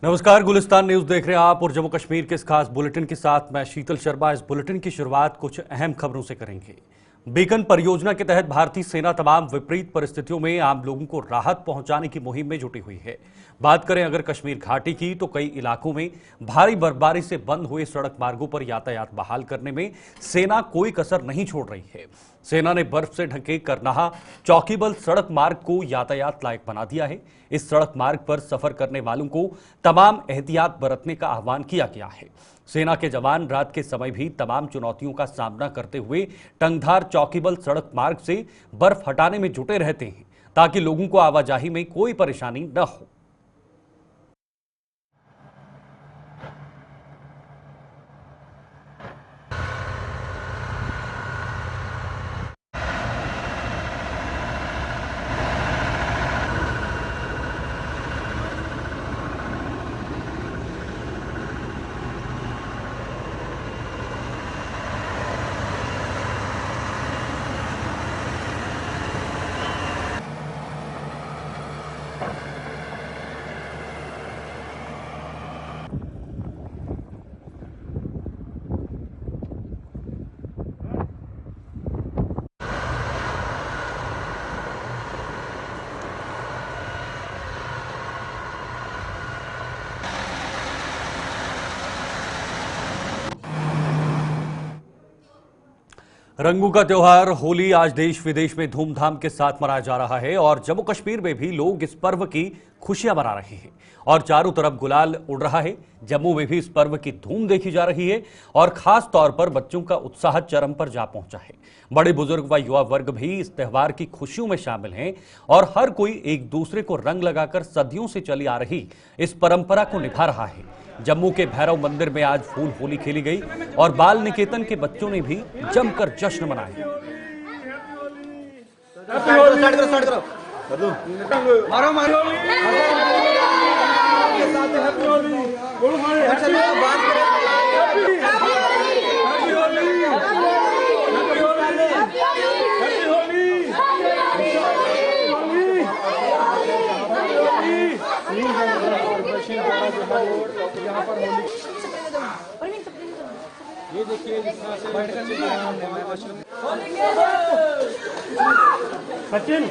नमस्कार, गुलिस्तान न्यूज देख रहे हैं आप और जम्मू कश्मीर के इस खास बुलेटिन के साथ मैं शीतल शर्मा। इस बुलेटिन की शुरुआत कुछ अहम खबरों से करेंगे। बीकन परियोजना के तहत भारतीय सेना तमाम विपरीत परिस्थितियों में आम लोगों को राहत पहुंचाने की मुहिम में जुटी हुई है। बात करें अगर कश्मीर घाटी की, तो कई इलाकों में भारी बर्फबारी से बंद हुए सड़क मार्गों पर यातायात बहाल करने में सेना कोई कसर नहीं छोड़ रही है। सेना ने बर्फ से ढके करनाहा चौकीबल सड़क मार्ग को यातायात लायक बना दिया है। इस सड़क मार्ग पर सफर करने वालों को तमाम एहतियात बरतने का आह्वान किया गया है। सेना के जवान रात के समय भी तमाम चुनौतियों का सामना करते हुए टंगधार चौकीबल सड़क मार्ग से बर्फ हटाने में जुटे रहते हैं, ताकि लोगों को आवाजाही में कोई परेशानी न हो। रंगों का त्योहार होली आज देश विदेश में धूमधाम के साथ मनाया जा रहा है और जम्मू कश्मीर में भी लोग इस पर्व की खुशियां मना रहे हैं और चारों तरफ गुलाल उड़ रहा है। जम्मू में भी इस पर्व की धूम देखी जा रही है और खास तौर पर बच्चों का उत्साह चरम पर जा पहुंचा है। बड़े बुजुर्ग व युवा वर्ग भी इस त्योहार की खुशियों में शामिल हैं और हर कोई एक दूसरे को रंग लगाकर सदियों से चली आ रही इस परंपरा को निभा रहा है। जम्मू के भैरव मंदिर में आज फूल होली खेली गई और बाल निकेतन के बच्चों ने भी जमकर जश्न मनाया। ये देखिए सचिन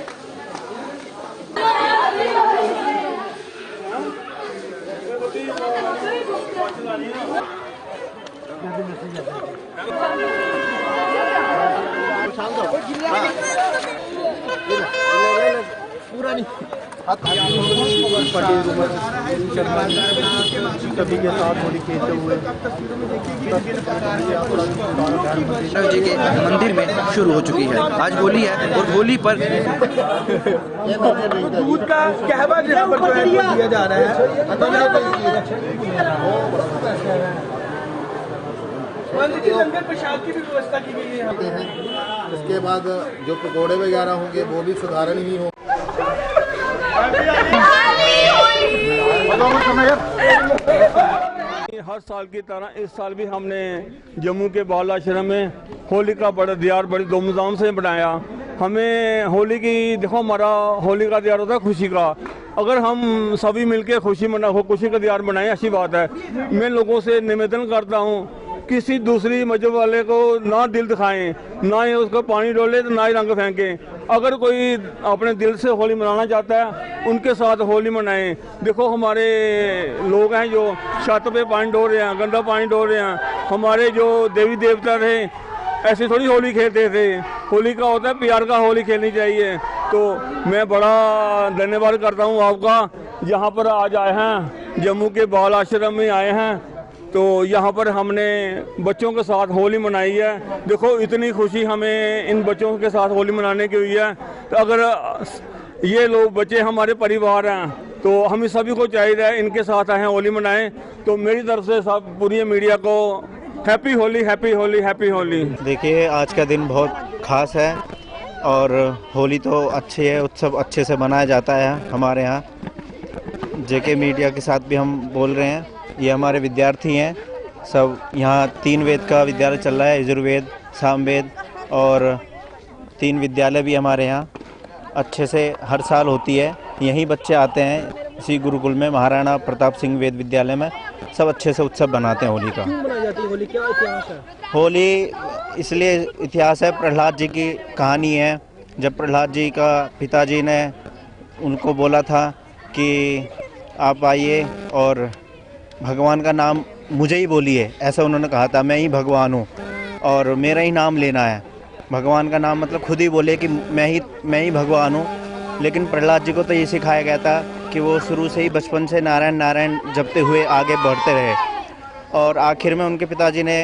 पूरा नहीं सभी के साथ होली खेलते हुए जी के मंदिर में शुरू हो चुकी है। आज होली है और होली पर दूध का कहवा यहाँ पर जो है दिया जा रहा है। लंगर प्रसाद की भी व्यवस्था की गई है। उसके बाद जो पकौड़े वगैरह होंगे वो भी साधारण ही हो। हर साल की तरह इस साल भी हमने जम्मू के बाल आश्रम में होली का बड़ा त्योहार बड़ी धूमधाम से बनाया। हमें होली की देखो, हमारा होली का त्योहार होता है खुशी का। अगर हम सभी मिलकर खुशी का त्योहार बनाएं, अच्छी बात है। मैं लोगों से निवेदन करता हूँ, किसी दूसरी मजहब वाले को ना दिल दिखाएं, ना ही उसको पानी डोले, तो ना ही रंग फेंकें। अगर कोई अपने दिल से होली मनाना चाहता है, उनके साथ होली मनाएं। देखो, हमारे लोग हैं जो छत पे पानी डोल रहे हैं, गंदा पानी डोल रहे हैं। हमारे जो देवी देवता रहे ऐसे थोड़ी होली खेलते थे। होली का होता है प्यार का, होली खेलनी चाहिए। तो मैं बड़ा धन्यवाद करता हूँ आपका, यहाँ पर आज आए हैं, जम्मू के बाल आश्रम में आए हैं। तो यहाँ पर हमने बच्चों के साथ होली मनाई है। देखो, इतनी खुशी हमें इन बच्चों के साथ होली मनाने की हुई है। तो अगर ये लोग बच्चे हमारे परिवार हैं, तो हमें सभी को चाहिए इनके साथ आए होली मनाएं। तो मेरी तरफ से सब पूरी मीडिया को happy Holi, happy Holi, happy Holi. देखिए, आज का दिन बहुत खास है और होली तो अच्छी है, उत्सव अच्छे से मनाया जाता है हमारे यहाँ। जेके मीडिया के साथ भी हम बोल रहे हैं, ये हमारे विद्यार्थी हैं सब। यहाँ 3 वेद का विद्यालय चल रहा है, यजुर्वेद, सामवेद और 3 विद्यालय भी हमारे यहाँ अच्छे से हर साल होती है। यहीं बच्चे आते हैं इसी गुरुकुल में महाराणा प्रताप सिंह वेद विद्यालय में सब अच्छे से उत्सव बनाते हैं होली का। क्यों मनाई जाती है होली, क्या इतिहास है? होली इसलिए इतिहास है, प्रहलाद जी की कहानी है। जब प्रहलाद जी का पिताजी ने उनको बोला था कि आप आइए और भगवान का नाम मुझे ही बोलिए, ऐसा उन्होंने कहा था, मैं ही भगवान हूँ और मेरा ही नाम लेना है। भगवान का नाम मतलब खुद ही बोले कि मैं ही भगवान हूँ। लेकिन प्रहलाद जी को तो ये सिखाया गया था कि वो शुरू से ही बचपन से नारायण नारायण जपते हुए आगे बढ़ते रहे और आखिर में उनके पिताजी ने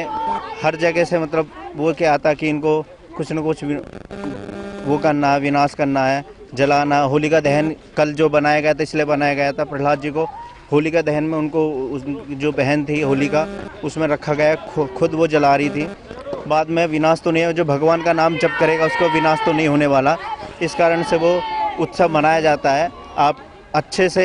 हर जगह से मतलब वो क्या था कि इनको कुछ न कुछ वो करना है, विनाश करना है, जलाना। होलिका दहन कल जो बनाया गया था इसलिए बनाया गया था प्रहलाद जी को। होलिका दहन में उनको जो बहन थी होलिका उसमें रखा गया, खुद वो जला रही थी। बाद में विनाश तो नहीं है, जो भगवान का नाम जप करेगा उसको विनाश तो नहीं होने वाला। इस कारण से वो उत्सव मनाया जाता है। आप अच्छे से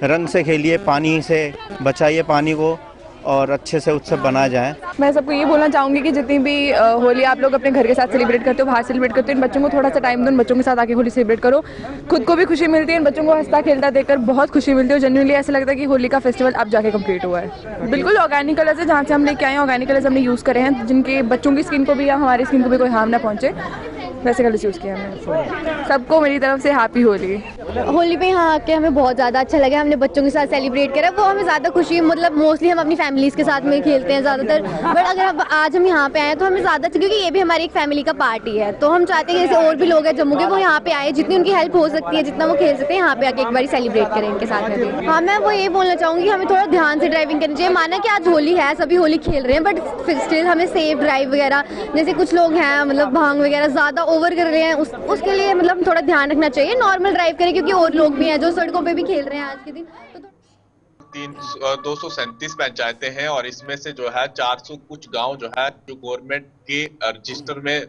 रंग से खेलिए, पानी से बचाइए पानी को और अच्छे से उत्सव बनाया जाए। मैं सबको ये बोलना चाहूँगी कि जितनी भी होली आप लोग अपने घर के साथ सेलिब्रेट करते हो, बाहर सेलिब्रेट करते हो, इन बच्चों को थोड़ा सा टाइम दो, इन बच्चों के साथ आके होली सेलिब्रेट करो। खुद को भी खुशी मिलती है, इन बच्चों को हंसता खेलता देखकर बहुत खुशी मिलती है। जेन्युइनली ऐसा लगता है कि होली का फेस्टिवल अब जाके कंप्लीट हुआ है। बिल्कुल ऑर्गेनिक कलर्स है, जहाँ से हम लेके आए हैं ऑर्गेनिक कलर्स हमने यूज़ करे हैं, जिनके बच्चों की स्किन को भी या हमारी स्किन को भी कोई हार्म ना पहुँचे, वैसे कलर्स यूज़ किया हमने। सबको मेरी तरफ से हैप्पी होली। होली पे यहाँ आके हमें बहुत ज़्यादा अच्छा लगा। हमने बच्चों के साथ सेलिब्रेट करा, वो हमें ज़्यादा खुशी, मतलब मोस्टली हम अपनी फैमिलीज़ के साथ में खेलते हैं ज़्यादातर, बट अगर आज हम यहाँ पे आए तो हमें ज़्यादा, क्योंकि ये भी हमारी एक फैमिली का पार्टी है, तो हम चाहते हैं जैसे और भी लोग हैं जम्मू के वो यहाँ पे आए, जितनी उनकी हेल्प हो सकती है, जितना वो खेल सकते हैं यहाँ पे आके एक बार सेलिब्रेट करें इनके साथ में भी। हाँ, मैं वो ये बोलना चाहूँगी हमें थोड़ा ध्यान से ड्राइविंग करनी चाहिए। माना कि आज होली है, सभी होली खेल रहे हैं, बट स्टिल हमें सेफ ड्राइव वगैरह, जैसे कुछ लोग हैं मतलब भांग वगैरह ज़्यादा ओवर कर रहे हैं, उसके लिए मतलब थोड़ा ध्यान रखना चाहिए। नॉर्मल ड्राइव करें, क्योंकि और लोग भी हैं जो सड़कों पे भी खेल रहे हैं आज के दिन। 237 पंचायतें हैं और इसमें से जो है 400 कुछ गांव जो है जो गवर्नमेंट के रजिस्टर में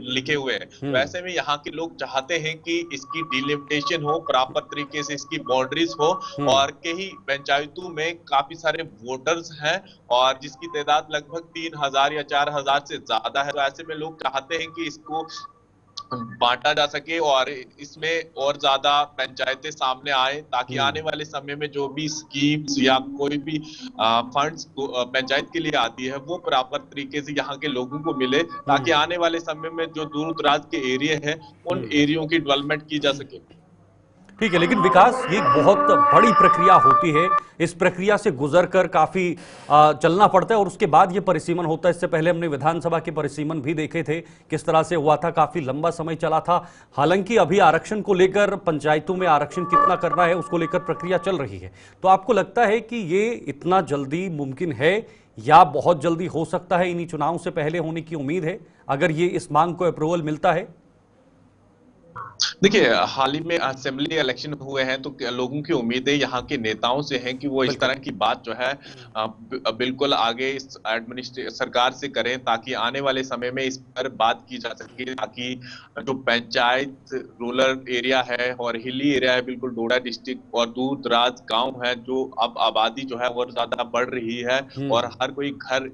लिखे हुए हैं। वैसे में यहाँ के लोग चाहते हैं कि इसकी डिलिमिटेशन हो, प्रॉपर तरीके से इसकी बाउंड्रीज हो और कई पंचायतों में काफी सारे वोटर्स हैं और जिसकी तादाद लगभग 3000 या 4000 से ज्यादा है। तो ऐसे में लोग चाहते हैं कि इसको बांटा जा सके और इसमें और ज्यादा पंचायतें सामने आए, ताकि आने वाले समय में जो भी स्कीम्स या कोई भी फंड्स पंचायत के लिए आती है वो प्रॉपर तरीके से यहाँ के लोगों को मिले, ताकि आने वाले समय में जो दूर दराज के एरिया है उन एरियो की डेवलपमेंट की जा सके। ठीक है, लेकिन विकास ये बहुत बड़ी प्रक्रिया होती है, इस प्रक्रिया से गुजरकर काफी चलना पड़ता है और उसके बाद ये परिसीमन होता है। इससे पहले हमने विधानसभा के परिसीमन भी देखे थे, किस तरह से हुआ था, काफी लंबा समय चला था। हालांकि अभी आरक्षण को लेकर पंचायतों में आरक्षण कितना करना है उसको लेकर प्रक्रिया चल रही है। तो आपको लगता है कि ये इतना जल्दी मुमकिन है या बहुत जल्दी हो सकता है, इन्हीं चुनाव से पहले होने की उम्मीद है अगर ये इस मांग को अप्रूवल मिलता है? देखिए, हाल ही में असेंबली इलेक्शन हुए हैं तो लोगों की उम्मीदें यहाँ के नेताओं से हैं कि वो इस तरह की बात जो है बिल्कुल आगे इस सरकार से करें, ताकि आने वाले समय में इस पर बात की जा सके, ताकि जो पंचायत रूरल एरिया है और हिली एरिया है, बिल्कुल डोडा डिस्ट्रिक्ट और दूर दराज गांव है, जो अब आबादी जो है और ज्यादा बढ़ रही है और हर कोई घर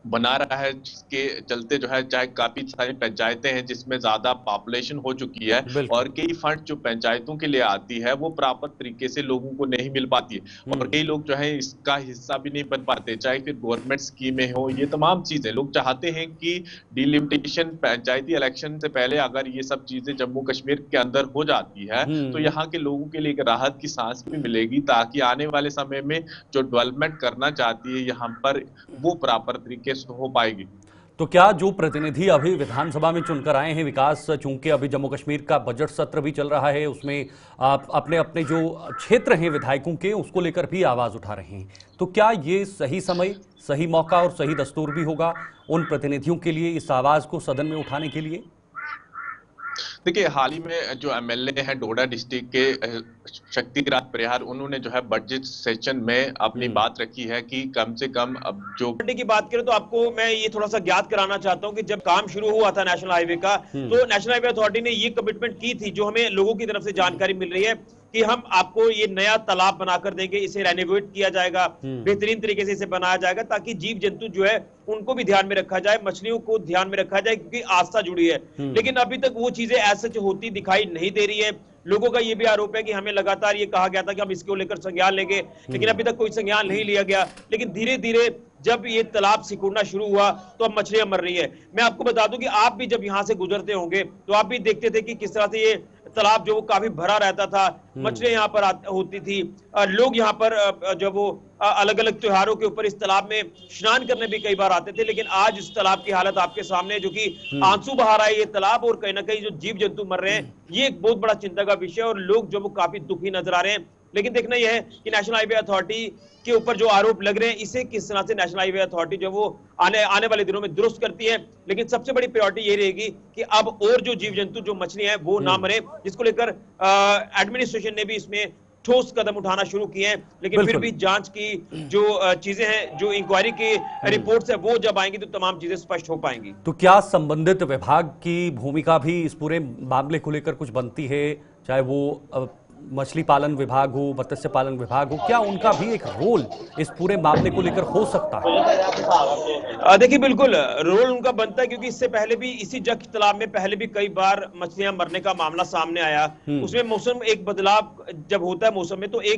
बना रहा है, जिसके चलते जो है चाहे काफी सारी पंचायतें हैं जिसमें ज्यादा पॉपुलेशन हो चुकी है और कई फंड जो पंचायतों के लिए आती है वो प्रॉपर तरीके से लोगों को नहीं मिल पाती है और कई लोग जो है इसका हिस्सा भी नहीं बन पाते, चाहे फिर गवर्नमेंट स्कीमें हो, ये तमाम चीजें। लोग चाहते हैं कि डिलिमिटेशन पंचायती इलेक्शन से पहले अगर ये सब चीजें जम्मू कश्मीर के अंदर हो जाती है तो यहाँ के लोगों के लिए एक राहत की सांस भी मिलेगी, ताकि आने वाले समय में जो डेवलपमेंट करना चाहती है यहाँ पर वो प्रॉपर तरीके हो पाएगी। तो क्या जो प्रतिनिधि अभी विधानसभा में चुनकर आए हैं विकास, चूंकि अभी जम्मू कश्मीर का बजट सत्र भी चल रहा है, उसमें आप अपने अपने जो क्षेत्र हैं विधायकों के उसको लेकर भी आवाज उठा रहे हैं, तो क्या ये सही समय, सही मौका और सही दस्तूर भी होगा उन प्रतिनिधियों के लिए इस आवाज को सदन में उठाने के लिए? देखिए, हाल ही में जो एमएलए हैं डोडा डिस्ट्रिक्ट के शक्तिराज परिहार, उन्होंने जो है बजट सेशन में अपनी बात रखी है कि कम से कम अब जो की बात करें तो आपको मैं ये थोड़ा सा ज्ञात कराना चाहता हूं कि जब काम शुरू हुआ था नेशनल हाईवे का, तो नेशनल हाईवे अथॉरिटी ने ये कमिटमेंट की थी, जो हमें लोगों की तरफ से जानकारी मिल रही है कि हम आपको ये नया तालाब बनाकर देंगे, इसे रेनोवेट किया जाएगा, बेहतरीन तरीके से इसे बनाया जाएगा ताकि जीव जंतु जो है उनको भी ध्यान में रखा जाए, मछलियों को ध्यान में रखा जाए, क्योंकि आस्था जुड़ी है। लेकिन अभी तक वो चीजें ऐसे होती दिखाई नहीं दे रही है। लोगों का ये भी आरोप है कि हमें लगातार ये कहा गया था कि हम इसको लेकर संज्ञान लेंगे, लेकिन अभी तक कोई संज्ञान नहीं लिया गया। लेकिन धीरे धीरे जब ये तालाब सिकुड़ना शुरू हुआ तो अब मछलियां मर रही है। मैं आपको बता दूं कि आप भी जब यहां से गुजरते होंगे तो आप भी देखते थे कि किस तरह से ये तालाब जो काफी भरा रहता था, मछलियां यहाँ पर होती थी, लोग यहाँ पर जब वो अलग अलग त्योहारों के ऊपर इस तालाब में स्नान करने भी कई बार आते थे। लेकिन आज इस तालाब की हालत आपके सामने, जो कि आंसू बहा रहा है ये तालाब, और कहीं ना कहीं जो जीव जंतु मर रहे हैं, ये एक बहुत बड़ा चिंता का विषय है और लोग जो वो काफी दुखी नजर आ रहे हैं। लेकिन देखना यह है कि नेशनल हाईवे अथॉरिटी के ऊपर जो आरोप लग रहे हैं, इसे किस तरह से नेशनल हाईवे अथॉरिटी जो वो आने वाले दिनों में दुरुस्त करती है। लेकिन सबसे बड़ी प्रायोरिटी ये रहेगी कि अब और जो जीव जंतु, जो मछलियां हैं, वो ना मरे, जिसको लेकर एडमिनिस्ट्रेशन ने भी इसमें ठोस कदम उठाना शुरू किए हैं। लेकिन फिर भी जांच की जो चीजें हैं, जो इंक्वायरी की रिपोर्ट्स है, वो जब आएंगी तो तमाम चीजें स्पष्ट हो पाएंगी। तो क्या संबंधित विभाग की भूमिका भी इस पूरे मामले को लेकर कुछ बनती है, चाहे वो मछली पालन विभाग हो, मत्स्य पालन विभाग हो, क्या उनका भी एक रोल इस पूरे मामले को लेकर हो सकता है? देखिए, बिल्कुल रोल उनका बनता है, क्योंकि इससे पहले भी इसी जख तालाब में पहले भी कई बार मछलियां मरने का मामला सामने आया। उसमें मौसम एक बदलाव जब होता है मौसम में, तो ये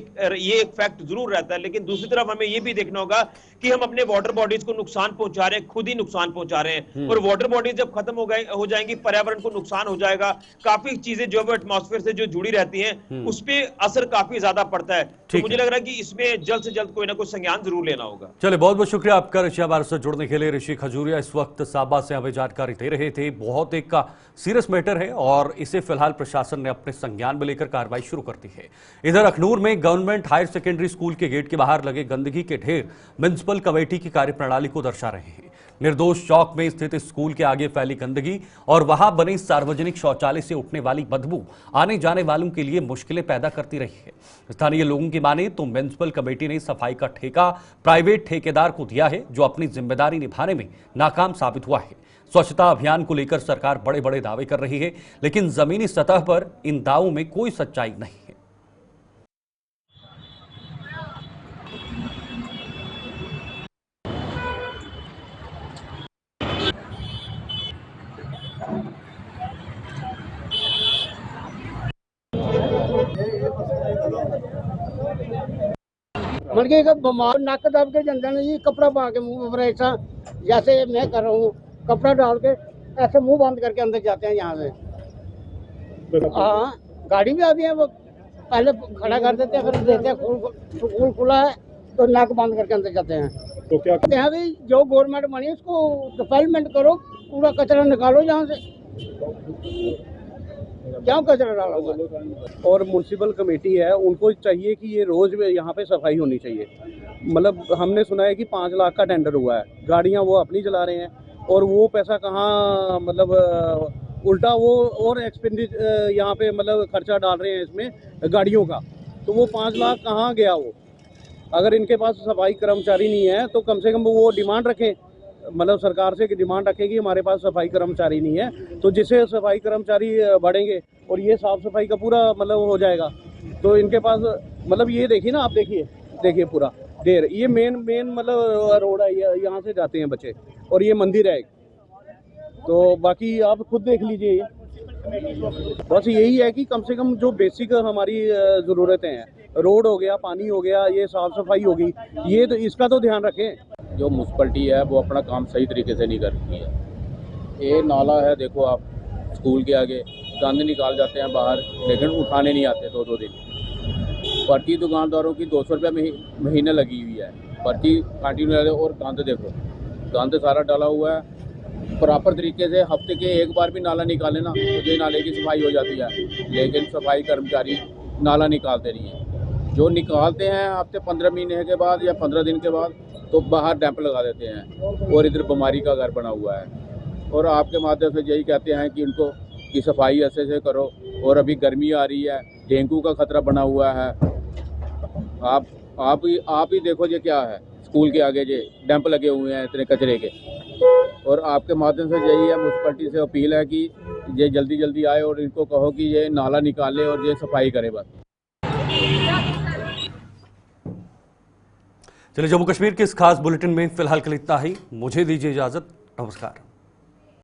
एक फैक्ट जरूर रहता है। लेकिन दूसरी तरफ हमें ये भी देखना होगा कि हम अपने वाटर बॉडीज को नुकसान पहुंचा रहे हैं, खुद ही नुकसान पहुंचा रहे हैं। और वाटर बॉडीज जब खत्म हो जाएंगी, पर्यावरण को नुकसान हो जाएगा, काफी चीजें जो है एटमॉस्फेयर से जो जुड़ी रहती हैं, उस पे असर काफी ज्यादा पड़ता है। तो मुझे लग रहा है कि इसमें जल्द से जल्द कोई ना कोई संज्ञान जरूर लेना होगा। चलिए, बहुत बहुत शुक्रिया आपका ऋषि, हमारे साथ जुड़ने के लिए। ऋषि खजूरिया इस वक्त साबा से हमें जानकारी दे रहे थे। बहुत एक सीरियस मैटर है और इसे फिलहाल प्रशासन ने अपने संज्ञान में लेकर कार्रवाई शुरू कर दी है। इधर अखनूर में गवर्नमेंट हायर सेकेंडरी स्कूल के गेट के बाहर लगे गंदगी के ढेर म्युनिसिपल कमेटी की कार्यप्रणाली को दर्शा रहे हैं। निर्दोष चौक में स्थित स्कूल के आगे फैली गंदगी और वहां बने सार्वजनिक शौचालय से उठने वाली बदबू आने जाने वालों के लिए मुश्किलें पैदा करती रही है। स्थानीय लोगों की माने तो म्युनिसिपल कमेटी ने सफाई का ठेका प्राइवेट ठेकेदार को दिया है, जो अपनी जिम्मेदारी निभाने में नाकाम साबित हुआ है। स्वच्छता अभियान को लेकर सरकार बड़े बड़े दावे कर रही है, लेकिन जमीनी सतह पर इन दावों में कोई सच्चाई नहीं है। मतलब कि बीमार नक दब के जाते हैं जी, कपड़ा पा के मुंह पर ऐसा, जैसे मैं कर रहा हूँ, कपड़ा डाल के ऐसे मुंह बंद करके अंदर जाते हैं यहाँ से। हाँ, गाड़ी भी आती है, वो पहले खड़ा कर देते हैं, फिर देखते हैं स्कूल खुला है तो नाक बंद करके अंदर जाते हैं। तो क्या कहते हैं भाई, जो गवर्नमेंट बनी उसको डेवलपमेंट करो, पूरा कचरा निकालो यहाँ से, क्या कचरा डाला हुआ है। और म्युनिसिपल कमेटी है, उनको चाहिए कि ये रोज यहाँ पे सफाई होनी चाहिए। मतलब हमने सुना है कि 5 लाख का टेंडर हुआ है, गाड़ियाँ वो अपनी चला रहे हैं और वो पैसा कहाँ, मतलब उल्टा वो और एक्सपेंडिचर यहाँ पे मतलब खर्चा डाल रहे हैं इसमें गाड़ियों का। तो वो 5 लाख कहाँ गया वो? अगर इनके पास सफाई कर्मचारी नहीं है तो कम से कम वो डिमांड रखें, मतलब सरकार से डिमांड रखें कि हमारे पास सफाई कर्मचारी नहीं है, तो जिससे सफाई कर्मचारी बढ़ेंगे और ये साफ सफाई का पूरा मतलब हो जाएगा। तो इनके पास मतलब ये देखिए ना, आप देखिए पूरा ढेर, ये मेन मतलब रोड है, यहाँ से जाते हैं बच्चे और ये मंदिर है। तो बाकी आप खुद देख लीजिए। बस यही है कि कम से कम जो बेसिक हमारी ज़रूरतें हैं, रोड हो गया, पानी हो गया, ये साफ सफाई होगी, ये तो इसका तो ध्यान रखें। जो म्युनिसिपैलिटी है वो अपना काम सही तरीके से नहीं करती है। ये नाला है, देखो आप, स्कूल के आगे गंद निकाल जाते हैं बाहर, लेकिन उठाने नहीं आते 2-2 दिन। पर्ची दुकानदारों की 200 रुपये महीने लगी हुई है, पर्ची कंटिन्यू। और गंद देखो, गंद सारा डाला हुआ है। प्रॉपर तरीके से हफ्ते के एक बार भी नाला निकाले ना, तो ये नाले की सफाई हो जाती है, लेकिन सफाई कर्मचारी नाला निकालते नहीं हैं। जो निकालते हैं हफ्ते 15 महीने के बाद या 15 दिन के बाद, तो बाहर डैंप लगा देते हैं और इधर बीमारी का घर बना हुआ है। और आपके माध्यम से यही कहते हैं कि इनको की सफाई ऐसे से करो। और अभी गर्मी आ रही है, डेंगू का खतरा बना हुआ है। आप ही देखो ये क्या है, स्कूल के आगे ये डैंप लगे हुए हैं इतने कचरे के। और आपके माध्यम से यही है, म्युनिसिपैलिटी से अपील है कि ये जल्दी आए और इनको कहो कि ये नाला निकाले और ये सफाई करे बस। चलिए, जम्मू कश्मीर के इस खास बुलेटिन में फिलहाल के लिए इतना ही। मुझे दीजिए इजाजत। नमस्कार।